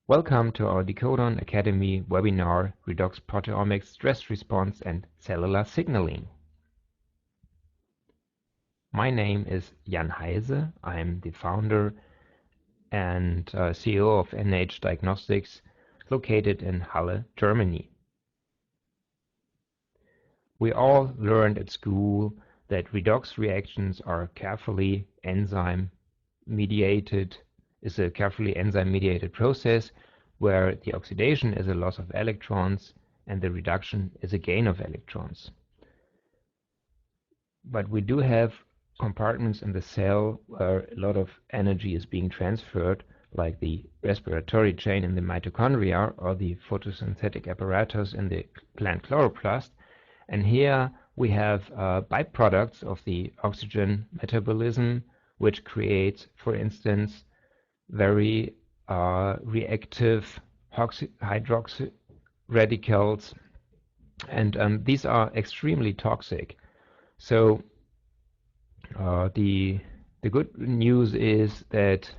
Welcome to our Decodon Academy webinar, Redox Proteomics, Stress Response and Cellular Signaling. My name is Jan Heise. I'm the founder and CEO of NH Diagnostics, located in Halle, Germany. We all learned at school that redox reactions are a carefully enzyme-mediated process where the oxidation is a loss of electrons and the reduction is a gain of electrons. But we do have compartments in the cell where a lot of energy is being transferred, like the respiratory chain in the mitochondria or the photosynthetic apparatus in the plant chloroplast. And here we have byproducts of the oxygen metabolism, which creates, for instance, very reactive hydroxy radicals, and these are extremely toxic. So the good news is that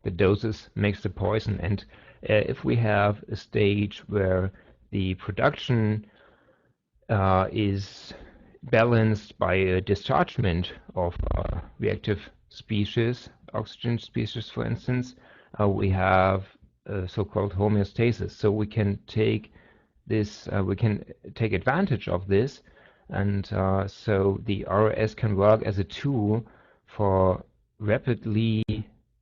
the doses makes the poison, and if we have a stage where the production is balanced by a dischargement of reactive species, oxygen species, for instance, we have so-called homeostasis. So we can take this, we can take advantage of this, and so the ROS can work as a tool for rapidly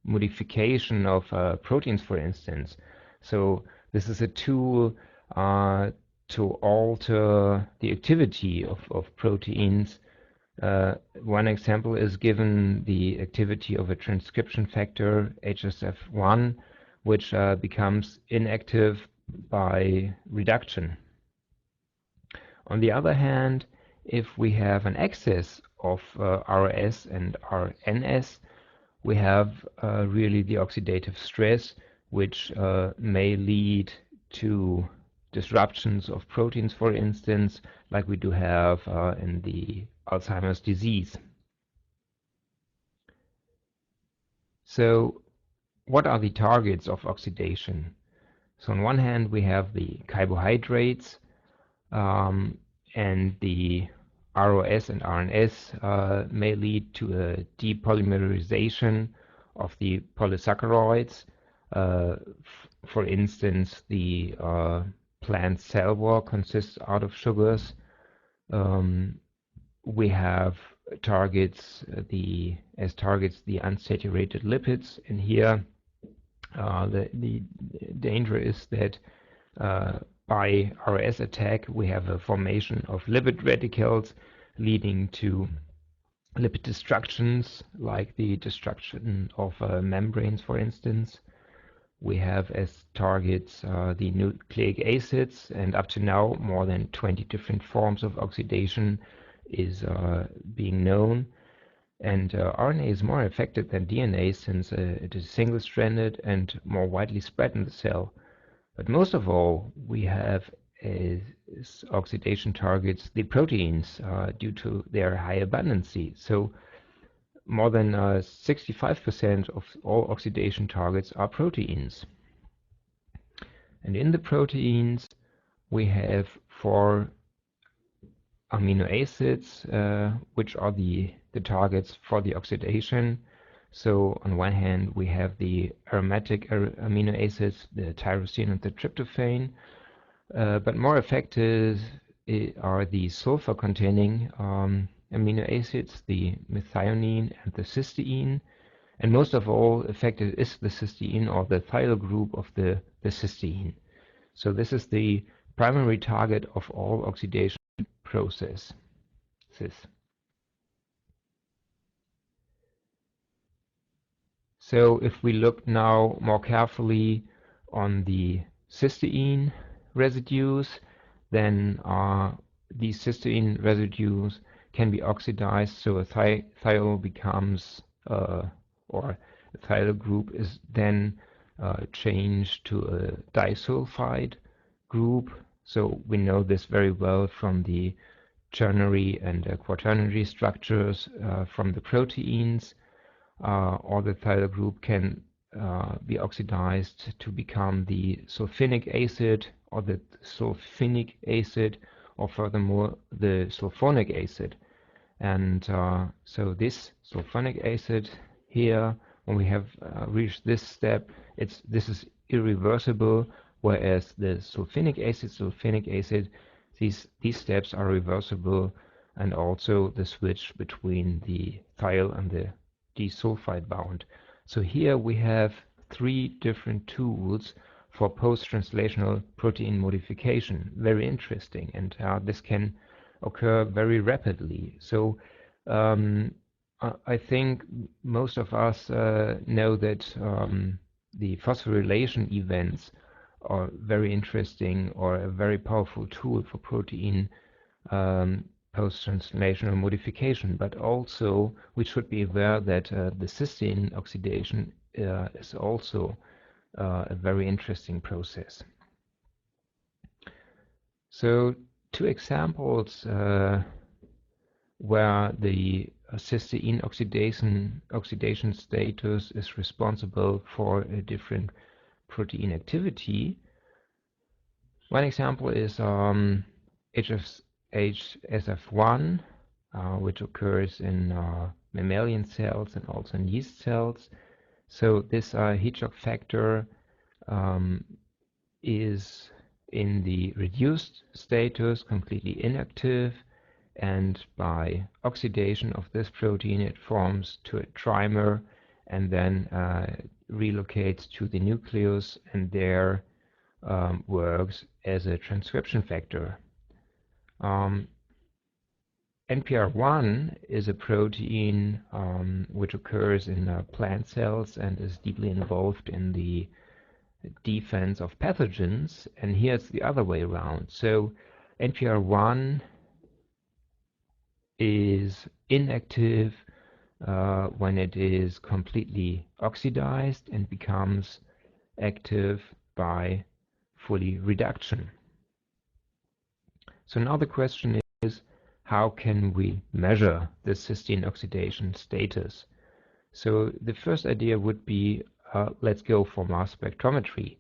modification of proteins, for instance. So this is a tool to alter the activity of proteins. One example is given the activity of a transcription factor, HSF1, which becomes inactive by reduction. On the other hand, if we have an excess of RS and RNS, we have really the oxidative stress, which may lead to disruptions of proteins, for instance, like we do have in the Alzheimer's disease. So what are the targets of oxidation? So on one hand, we have the carbohydrates, and the ROS and RNS may lead to a depolymerization of the polysaccharides. For instance, the plant cell wall consists out of sugars. We have targets the unsaturated lipids, and here the danger is that by RS attack we have a formation of lipid radicals leading to lipid destructions, like the destruction of membranes, for instance. We have as targets the nucleic acids, and up to now more than 20 different forms of oxidation is being known. And RNA is more affected than DNA since it is single-stranded and more widely spread in the cell. But most of all, we have as oxidation targets the proteins due to their high abundancy. So more than 65% of all oxidation targets are proteins. And in the proteins, we have 4 amino acids, which are the targets for the oxidation. So on one hand, we have the aromatic amino acids, the tyrosine and the tryptophan, but more effective are the sulfur-containing amino acids, the methionine and the cysteine, and most of all effective is the cysteine, or the thiol group of the cysteine. So this is the primary target of all oxidation processes. So if we look now more carefully on the cysteine residues, then these cysteine residues can be oxidized, so a thiol becomes, or a thiol group is then changed to a disulfide group. So we know this very well from the ternary and quaternary structures from the proteins. Or the thiol group can be oxidized to become the sulfinic acid or the sulfinic acid, or furthermore the sulfonic acid. And so this sulfonic acid here, when we have reached this step, this is irreversible, whereas the sulfinic acid, these steps are reversible, and also the switch between the thiol and the disulfide bound. So here we have three different tools for post-translational protein modification. Very interesting, and this can occur very rapidly. So I think most of us know that the phosphorylation events are very interesting, or a very powerful tool for protein post-translational modification. But also we should be aware that the cysteine oxidation is also a very interesting process. So two examples where the cysteine oxidation status is responsible for a different protein activity. One example is HSF1, which occurs in mammalian cells and also in yeast cells. So this heat-shock factor is in the reduced status, completely inactive, and by oxidation of this protein it forms to a trimer and then relocates to the nucleus, and there works as a transcription factor. NPR1 is a protein which occurs in plant cells and is deeply involved in the defense of pathogens, and here it's the other way around. So NPR1 is inactive when it is completely oxidized and becomes active by fully reduction. So now the question is, how can we measure the cysteine oxidation status? So the first idea would be, let's go for mass spectrometry.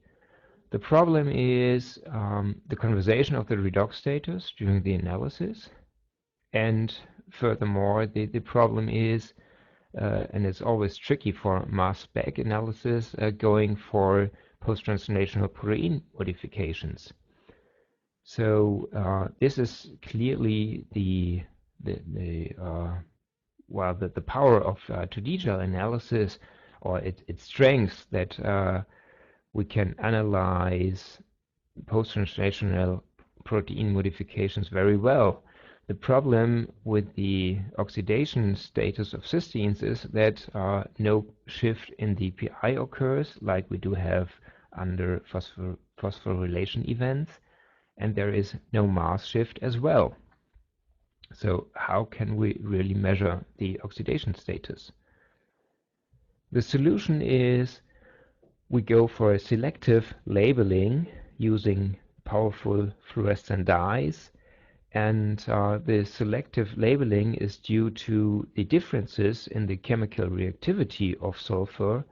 The problem is the conservation of the redox status during the analysis, and furthermore the problem is, and it's always tricky for mass spec analysis, going for post-translational protein modifications. So this is clearly the power of 2D gel analysis, or its strength, that we can analyze post-translational protein modifications very well. The problem with the oxidation status of cysteines is that no shift in the pI occurs, like we do have under phosphorylation events, and there is no mass shift as well. So how can we really measure the oxidation status? The solution is we go for a selective labeling using powerful fluorescent dyes, and the selective labeling is due to the differences in the chemical reactivity of sulfur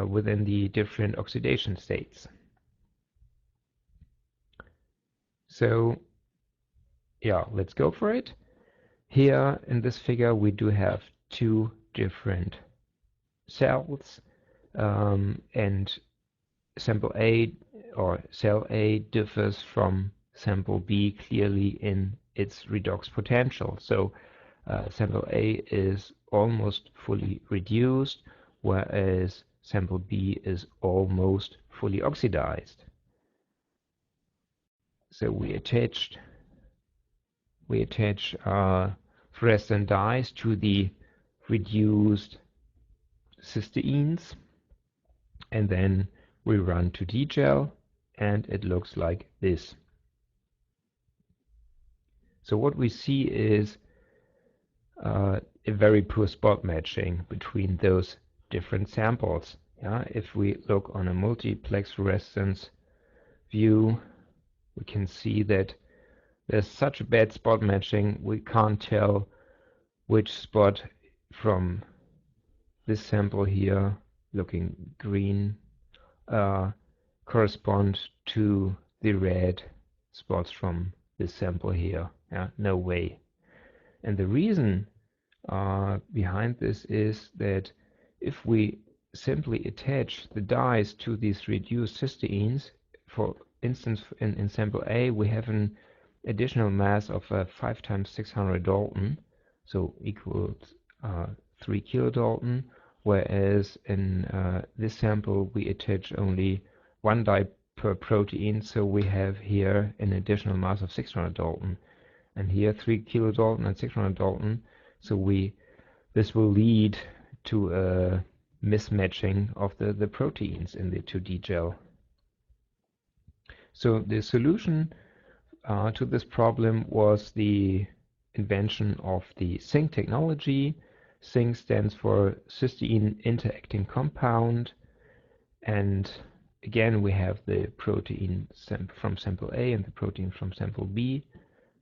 within the different oxidation states. So yeah, let's go for it. Here in this figure we do have two different cells, and sample A or cell A differs from sample B clearly in its redox potential. So sample A is almost fully reduced, whereas sample B is almost fully oxidized. So we attach fluorescent dyes to the reduced cysteines, and then we run 2D gel, and it looks like this. So what we see is a very poor spot matching between those different samples. If we look on a multiplex fluorescence view, we can see that there's such a bad spot matching, we can't tell which spot from this sample here, looking green, correspond to the red spots from this sample here. Yeah, no way. And the reason behind this is that if we simply attach the dyes to these reduced cysteines, for instance in sample A we have an additional mass of 5 times 600 Dalton, so equals 3 kilodalton, whereas in this sample we attach only one dye per protein, so we have here an additional mass of 600 Dalton, and here 3 kilodalton and 600 Dalton, so this will lead to a mismatching of the proteins in the 2D gel. So the solution to this problem was the invention of the SYNC technology. SYNC stands for cysteine interacting compound, and again we have the protein from sample A and the protein from sample B.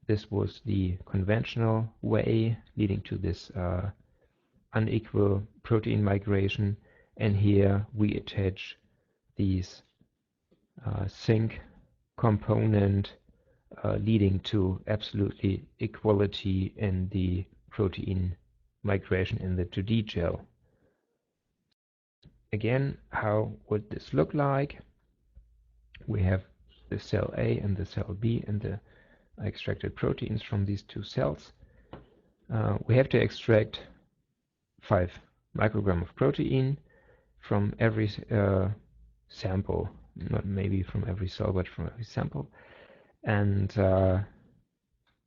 This was the conventional way, leading to this unequal protein migration, and here we attach these SYNC component leading to absolutely equality in the protein migration in the 2D gel. Again, how would this look like? We have the cell A and the cell B and the extracted proteins from these two cells. We have to extract 5 microgram of protein from every sample, not maybe from every cell, but from every sample. And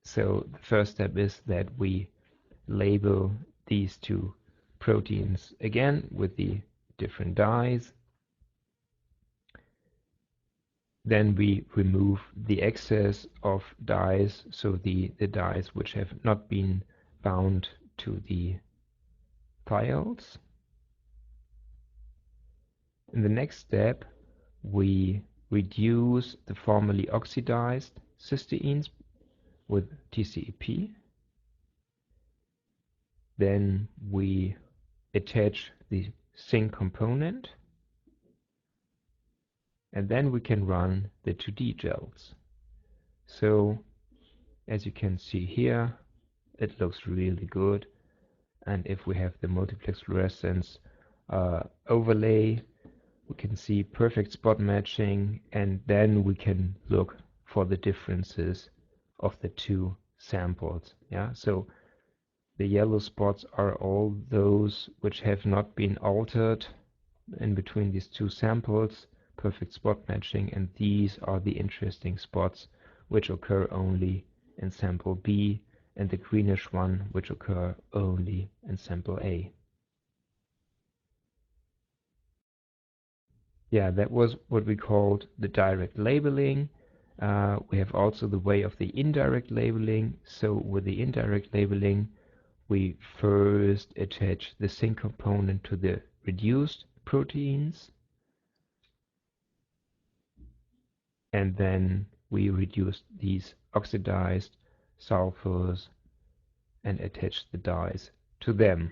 so the first step is that we label these two proteins again with the different dyes. Then we remove the excess of dyes, so the dyes which have not been bound to the thiols. In the next step, we reduce the formerly oxidized cysteines with TCEP. Then we attach the SYNC component, and then we can run the 2D gels. So as you can see here, it looks really good. And if we have the multiplex fluorescence overlay, we can see perfect spot matching, and then we can look for the differences of the two samples. Yeah, so the yellow spots are all those which have not been altered in between these two samples, perfect spot matching, and these are the interesting spots which occur only in sample B, and the greenish one which occur only in sample A. Yeah, that was what we called the direct labeling. We have also the way of the indirect labeling. So with the indirect labeling, we first attach the SYNC component to the reduced proteins, and then we reduce these oxidized sulfurs and attach the dyes to them.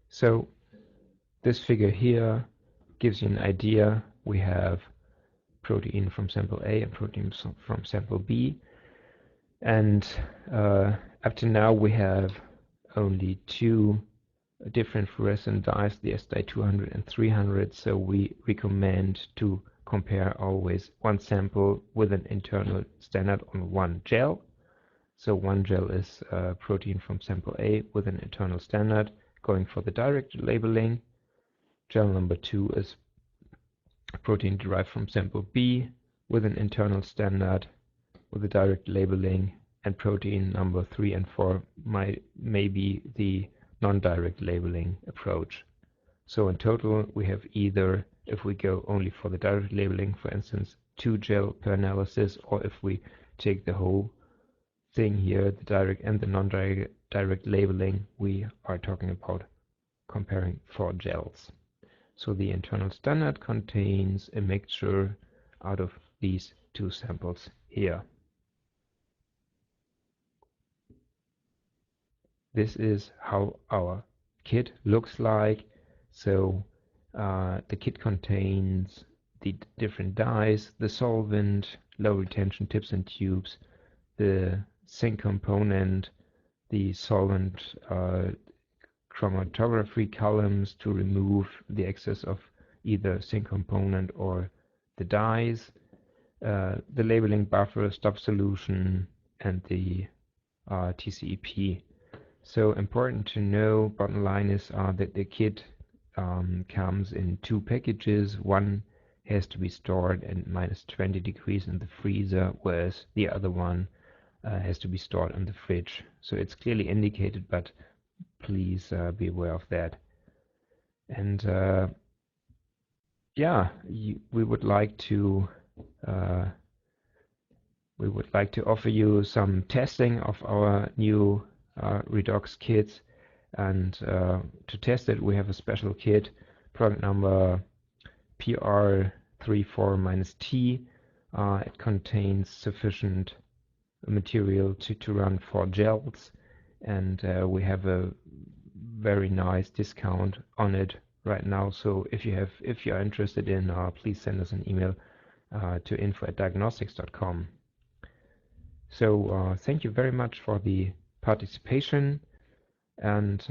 So this figure here gives you an idea. We have protein from sample A and protein from sample B, and up to now we have only 2 different fluorescent dyes, the S dye 200 and 300, so we recommend to compare always one sample with an internal standard on one gel. So one gel is protein from sample A with an internal standard, going for the direct labeling. Gel number 2 is protein derived from sample B with an internal standard with the direct labeling, and protein number 3 and 4 may be the non-direct labeling approach. So in total we have either, if we go only for the direct labeling, for instance 2 gel per analysis, or if we take the whole thing here, the direct and the non-direct labeling, we are talking about comparing 4 gels. So the internal standard contains a mixture out of these 2 samples here. this is how our kit looks like. So the kit contains the different dyes, the solvent, low retention tips and tubes, the zinc component, the solvent chromatography columns to remove the excess of either zinc component or the dyes, the labeling buffer, stop solution, and the TCEP. So important to know, bottom line is that the kit comes in 2 packages. One has to be stored at -20 degrees in the freezer, whereas the other one has to be stored in the fridge. So it's clearly indicated, but please be aware of that. And yeah, we would like to offer you some testing of our new Redox kits, and to test it we have a special kit, product number PR34-T. It contains sufficient material to run 4 gels, and we have a very nice discount on it right now. So if you're interested in, please send us an email to info@diagnostics.com. So thank you very much for the participation, and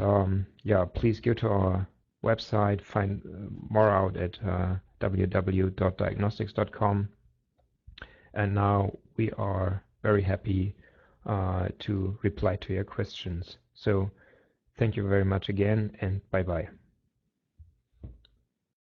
yeah, please go to our website, find more out at www.diagnostics.com. And now we are very happy to reply to your questions. So thank you very much again, and bye bye.